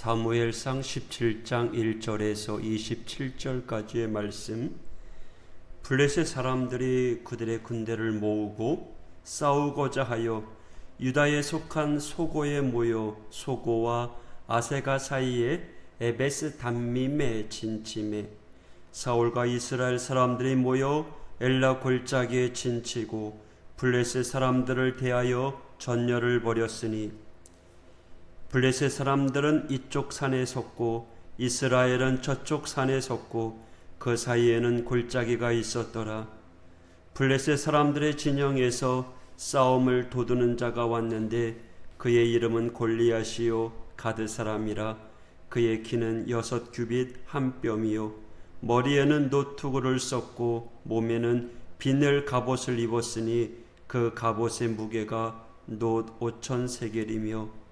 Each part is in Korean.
사무엘상 17장 1절에서 27절까지의 말씀. 블레셋 사람들이 그들의 군대를 모으고 싸우고자 하여 유다에 속한 소고에 모여 소고와 아세가 사이에 에베스 담밈에 진침해 사울과 이스라엘 사람들이 모여 엘라 골짜기에 진치고 블레셋 사람들을 대하여 전열을 벌였으니 블레셋 사람들은 이쪽 산에 섰고 이스라엘은 저쪽 산에 섰고 그 사이에는 골짜기가 있었더라. 블레셋 사람들의 진영에서 싸움을 도두는 자가 왔는데 그의 이름은 골리앗이요 가드 사람이라. 그의 키는 6규빗 한 뼘이요 머리에는 노투구를 썼고 몸에는 비늘 갑옷을 입었으니 그 갑옷의 무게가 놋 5,000세겔이며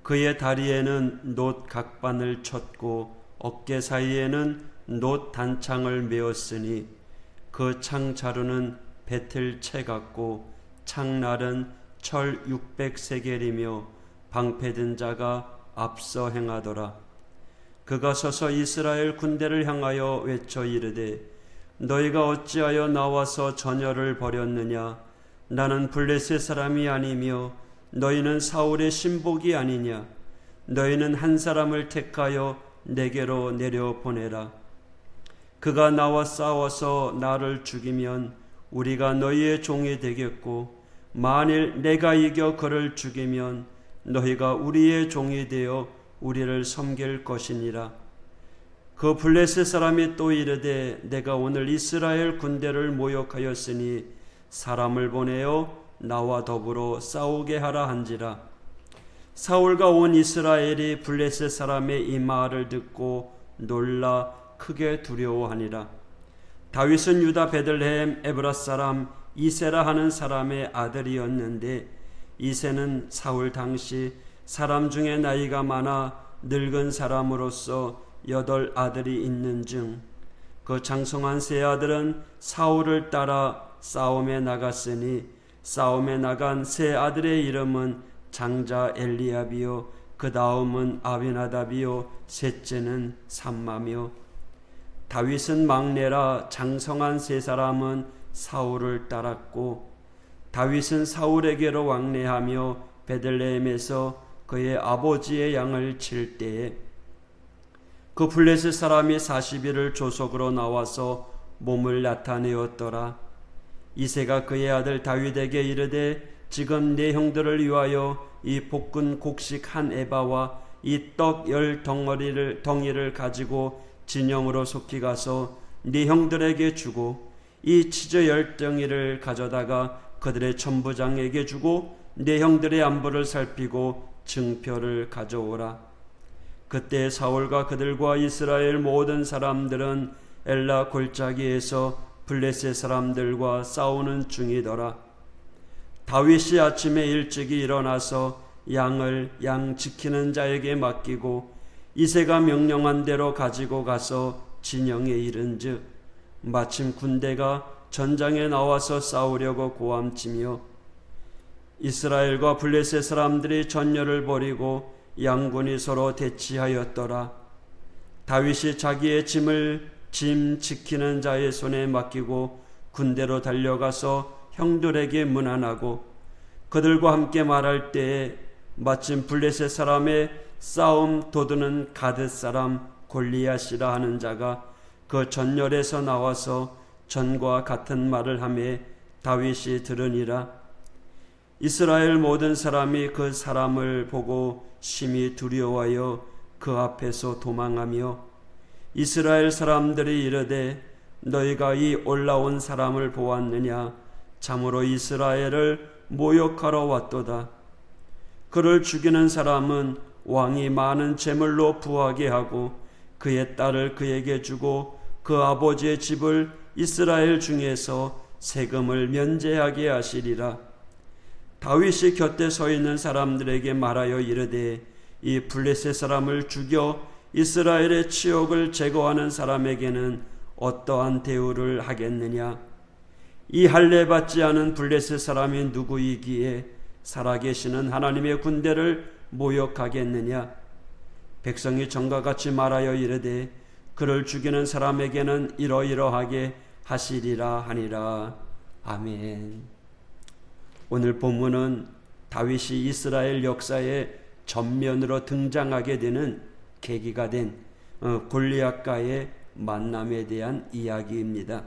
그의 다리에는 놋 각반을 쳤고 어깨 사이에는 놋 단창을 메었으니 그 창 자루는 배틀 채 같고 창날은 철 600세겔이며 방패든 자가 앞서 행하더라. 그가 서서 이스라엘 군대를 향하여 외쳐 이르되 너희가 어찌하여 나와서 전열을 벌였느냐. 나는 블레셋 사람이 아니며 너희는 사울의 신복이 아니냐. 너희는 한 사람을 택하여 내게로 내려보내라. 그가 나와 싸워서 나를 죽이면 우리가 너희의 종이 되겠고 만일 내가 이겨 그를 죽이면 너희가 우리의 종이 되어 우리를 섬길 것이니라. 그 블레셋 사람이 또 이르되 내가 오늘 이스라엘 군대를 모욕하였으니 사람을 보내어 나와 더불어 싸우게 하라 한지라. 사울과 온 이스라엘이 블레셋 사람의 이 말을 듣고 놀라 크게 두려워하니라. 다윗은 유다 베들레헴 에브라 사람 이세라 하는 사람의 아들이었는데 이세는 사울 당시 사람 중에 나이가 많아 늙은 사람으로서 8 아들이 있는즉 그 장성한 세 아들은 사울을 따라 싸움에 나갔으니 싸움에 나간 세 아들의 이름은 장자 엘리압이요 그 다음은 아비나답이요 셋째는 삼마며 다윗은 막내라 장성한 세 사람은 사울을 따랐고 다윗은 사울에게로 왕래하며 베들레헴에서 그의 아버지의 양을 칠 때에 그 블레셋 사람이 40일을 조속으로 나와서 몸을 나타내었더라. 이새가 그의 아들 다윗에게 이르되 지금 네 형들을 위하여 이 볶은 곡식 한 에바와 이 떡 10덩이를 가지고 진영으로 속히 가서 네 형들에게 주고 이 치즈 10덩이를 가져다가 그들의 천부장에게 주고 네 형들의 안부를 살피고 증표를 가져오라. 그때 사울과 그들과 이스라엘 모든 사람들은 엘라 골짜기에서 블레셋 사람들과 싸우는 중이더라. 다윗이 아침에 일찍이 일어나서 양을 양 지키는 자에게 맡기고 이새가 명령한 대로 가지고 가서 진영에 이른즉 마침 군대가 전장에 나와서 싸우려고 고함치며 이스라엘과 블레셋 사람들이 전열을 벌이고 양군이 서로 대치하였더라. 다윗이 자기의 짐 지키는 자의 손에 맡기고 군대로 달려가서 형들에게 문안하고 그들과 함께 말할 때에 마침 블레셋 사람의 싸움 도두는 가드 사람 골리앗이라 하는 자가 그 전열에서 나와서 전과 같은 말을 하매 다윗이 들으니라. 이스라엘 모든 사람이 그 사람을 보고 심히 두려워하여 그 앞에서 도망하며 이스라엘 사람들이 이르되 너희가 이 올라온 사람을 보았느냐. 참으로 이스라엘을 모욕하러 왔도다. 그를 죽이는 사람은 왕이 많은 재물로 부하게 하고 그의 딸을 그에게 주고 그 아버지의 집을 이스라엘 중에서 세금을 면제하게 하시리라. 다윗이 곁에 서 있는 사람들에게 말하여 이르되 이 블레셋 사람을 죽여 이스라엘의 치욕을 제거하는 사람에게는 어떠한 대우를 하겠느냐. 이 할례 받지 않은 블레셋 사람이 누구이기에 살아계시는 하나님의 군대를 모욕하겠느냐. 백성이 전과 같이 말하여 이르되 그를 죽이는 사람에게는 이러이러하게 하시리라 하니라. 아멘. 오늘 본문은 다윗이 이스라엘 역사의 전면으로 등장하게 되는 계기가 된 골리앗과의 만남에 대한 이야기입니다.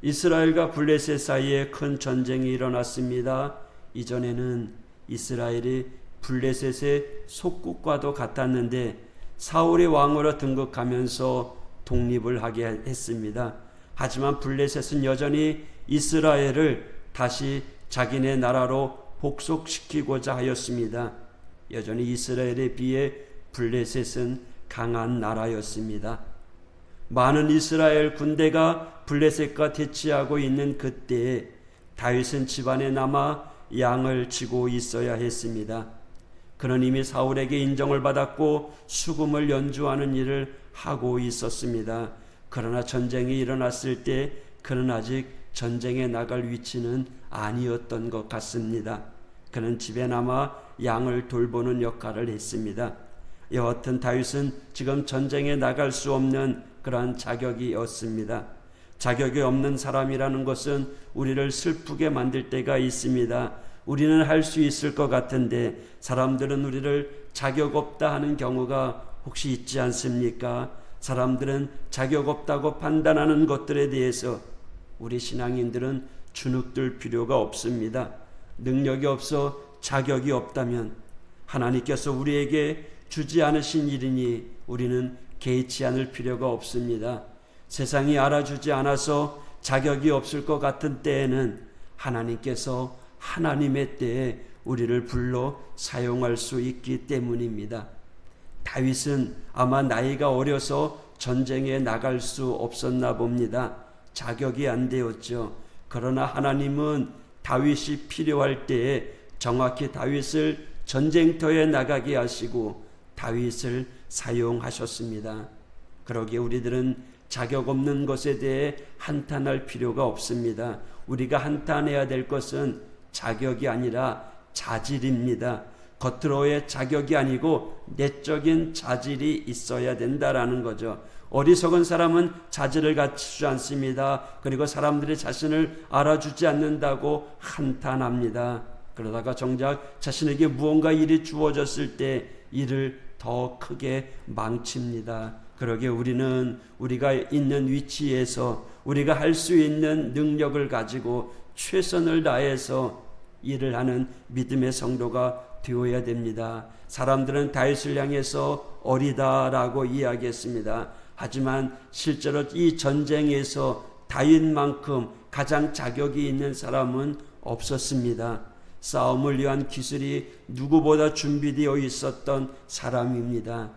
이스라엘과 블레셋 사이에 큰 전쟁이 일어났습니다. 이전에는 이스라엘이 블레셋의 속국과도 같았는데 사울이 왕으로 등극하면서 독립을 하게 했습니다. 하지만 블레셋은 여전히 이스라엘을 다시 자기네 나라로 복속시키고자 하였습니다. 여전히 이스라엘에 비해 블레셋은 강한 나라였습니다. 많은 이스라엘 군대가 블레셋과 대치하고 있는 그때에 다윗은 집안에 남아 양을 치고 있어야 했습니다. 그는 이미 사울에게 인정을 받았고 수금을 연주하는 일을 하고 있었습니다. 그러나 전쟁이 일어났을 때 그는 아직 전쟁에 나갈 위치는 아니었던 것 같습니다. 그는 집에 남아 양을 돌보는 역할을 했습니다. 여하튼 다윗은 지금 전쟁에 나갈 수 없는 그러한 자격이 없습니다. 자격이 없는 사람이라는 것은 우리를 슬프게 만들 때가 있습니다. 우리는 할 수 있을 것 같은데 사람들은 우리를 자격 없다 하는 경우가 혹시 있지 않습니까? 사람들은 자격 없다고 판단하는 것들에 대해서 우리 신앙인들은 주눅들 필요가 없습니다. 능력이 없어 자격이 없다면 하나님께서 우리에게 주지 않으신 일이니 우리는 개의치 않을 필요가 없습니다. 세상이 알아주지 않아서 자격이 없을 것 같은 때에는 하나님께서 하나님의 때에 우리를 불러 사용할 수 있기 때문입니다. 다윗은 아마 나이가 어려서 전쟁에 나갈 수 없었나 봅니다. 자격이 안 되었죠. 그러나 하나님은 다윗이 필요할 때에 정확히 다윗을 전쟁터에 나가게 하시고 다윗을 사용하셨습니다. 그러기에 우리들은 자격 없는 것에 대해 한탄할 필요가 없습니다. 우리가 한탄해야 될 것은 자격이 아니라 자질입니다. 겉으로의 자격이 아니고 내적인 자질이 있어야 된다라는 거죠. 어리석은 사람은 자질을 갖추지 않습니다. 그리고 사람들이 자신을 알아주지 않는다고 한탄합니다. 그러다가 정작 자신에게 무언가 일이 주어졌을 때 일을 더 크게 망칩니다. 그러기에 우리는 우리가 있는 위치에서 우리가 할 수 있는 능력을 가지고 최선을 다해서 일을 하는 믿음의 성도가 되어야 됩니다. 사람들은 다윗을 향해서 어리다라고 이야기했습니다. 하지만 실제로 이 전쟁에서 다윗만큼 가장 자격이 있는 사람은 없었습니다. 싸움을 위한 기술이 누구보다 준비되어 있었던 사람입니다.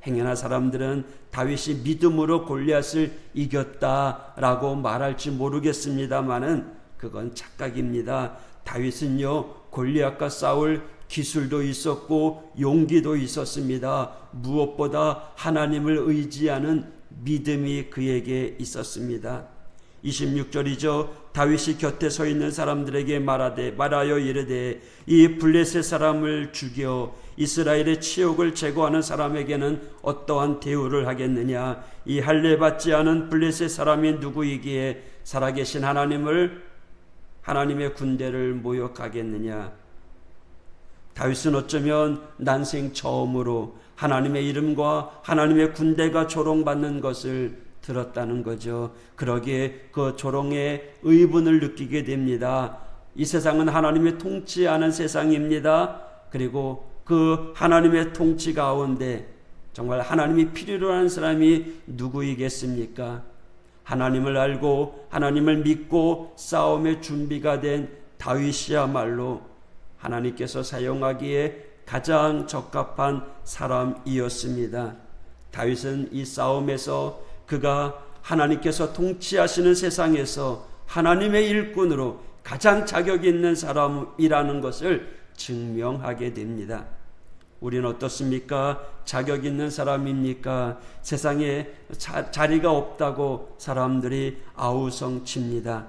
행여나 사람들은 다윗이 믿음으로 골리앗을 이겼다라고 말할지 모르겠습니다만은 그건 착각입니다. 다윗은요 골리앗과 싸울 기술도 있었고 용기도 있었습니다. 무엇보다 하나님을 의지하는 믿음이 그에게 있었습니다. 26절이죠. 다윗이 곁에 서 있는 사람들에게 말하여 이르되 이 블레셋 사람을 죽여 이스라엘의 치욕을 제거하는 사람에게는 어떠한 대우를 하겠느냐. 이 할례 받지 않은 블레셋 사람이 누구이기에 살아계신 하나님의 군대를 모욕하겠느냐. 다윗은 어쩌면 난생 처음으로 하나님의 이름과 하나님의 군대가 조롱받는 것을 들었다는 거죠. 그러기에 그 조롱의 의분을 느끼게 됩니다. 이 세상은 하나님의 통치하는 세상입니다. 그리고 그 하나님의 통치 가운데 정말 하나님이 필요로 하는 사람이 누구이겠습니까? 하나님을 알고 하나님을 믿고 싸움의 준비가 된 다윗이야말로 하나님께서 사용하기에 가장 적합한 사람이었습니다. 다윗은 이 싸움에서 그가 하나님께서 통치하시는 세상에서 하나님의 일꾼으로 가장 자격이 있는 사람이라는 것을 증명하게 됩니다. 우리는 어떻습니까? 자격 있는 사람입니까? 세상에 자리가 없다고 사람들이 아우성칩니다.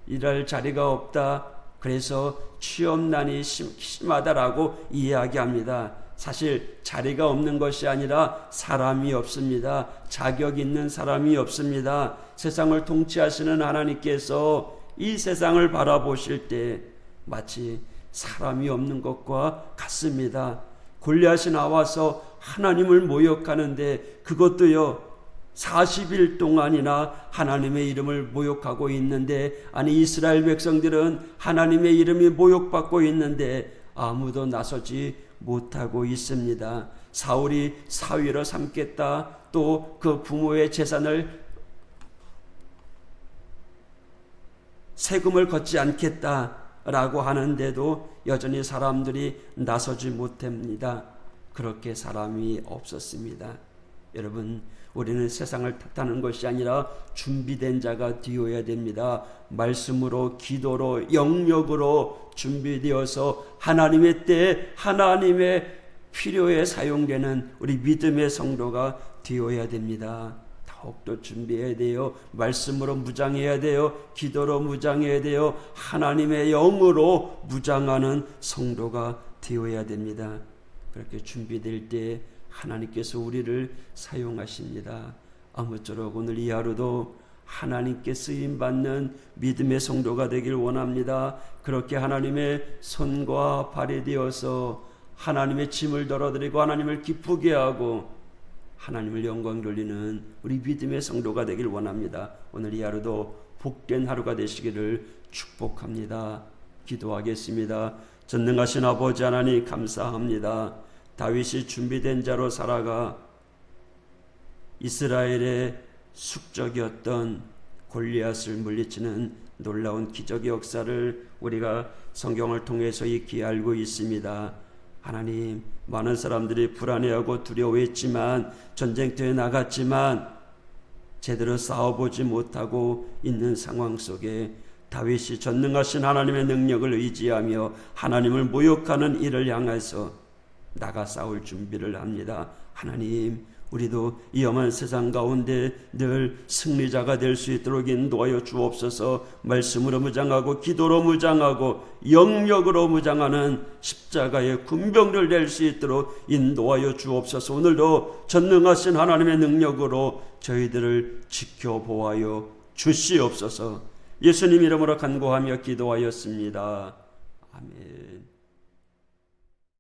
일할 자리가 없다. 그래서 취업난이 심하다라고 이야기합니다. 사실 자리가 없는 것이 아니라 사람이 없습니다. 자격 있는 사람이 없습니다. 세상을 통치하시는 하나님께서 이 세상을 바라보실 때 마치 사람이 없는 것과 같습니다. 골리앗이 나와서 하나님을 모욕하는데 그것도요 40일 동안이나 하나님의 이름을 모욕하고 있는데, 아니 이스라엘 백성들은 하나님의 이름이 모욕받고 있는데 아무도 나서지 못하고 있습니다. 사울이 사위로 삼겠다, 또 그 부모의 재산을 세금을 걷지 않겠다라고 하는데도 여전히 사람들이 나서지 못합니다. 그렇게 사람이 없었습니다. 여러분, 우리는 세상을 탓하는 것이 아니라 준비된 자가 되어야 됩니다. 말씀으로, 기도로, 영역으로 준비되어서 하나님의 때에 하나님의 필요에 사용되는 우리 믿음의 성도가 되어야 됩니다. 더욱더 준비해야 돼요. 말씀으로 무장해야 돼요. 기도로 무장해야 돼요. 하나님의 영으로 무장하는 성도가 되어야 됩니다. 그렇게 준비될 때 하나님께서 우리를 사용하십니다. 아무쪼록 오늘 이 하루도 하나님께 쓰임받는 믿음의 성도가 되길 원합니다. 그렇게 하나님의 손과 발이 되어서 하나님의 짐을 덜어드리고 하나님을 기쁘게 하고 하나님을 영광 돌리는 우리 믿음의 성도가 되길 원합니다. 오늘 이 하루도 복된 하루가 되시기를 축복합니다. 기도하겠습니다. 전능하신 아버지 하나님 감사합니다. 다윗이 준비된 자로 살아가 이스라엘의 숙적이었던 골리앗을 물리치는 놀라운 기적의 역사를 우리가 성경을 통해서 익히 알고 있습니다. 하나님, 많은 사람들이 불안해하고 두려워했지만, 전쟁터에 나갔지만 제대로 싸워보지 못하고 있는 상황 속에 다윗이 전능하신 하나님의 능력을 의지하며 하나님을 모욕하는 이를 향해서 나가 싸울 준비를 합니다. 하나님, 우리도 이 험한 세상 가운데 늘 승리자가 될 수 있도록 인도하여 주옵소서. 말씀으로 무장하고 기도로 무장하고 영역으로 무장하는 십자가의 군병들 될 수 있도록 인도하여 주옵소서. 오늘도 전능하신 하나님의 능력으로 저희들을 지켜보아요 주시옵소서. 예수님 이름으로 간구하며 기도하였습니다. 아멘.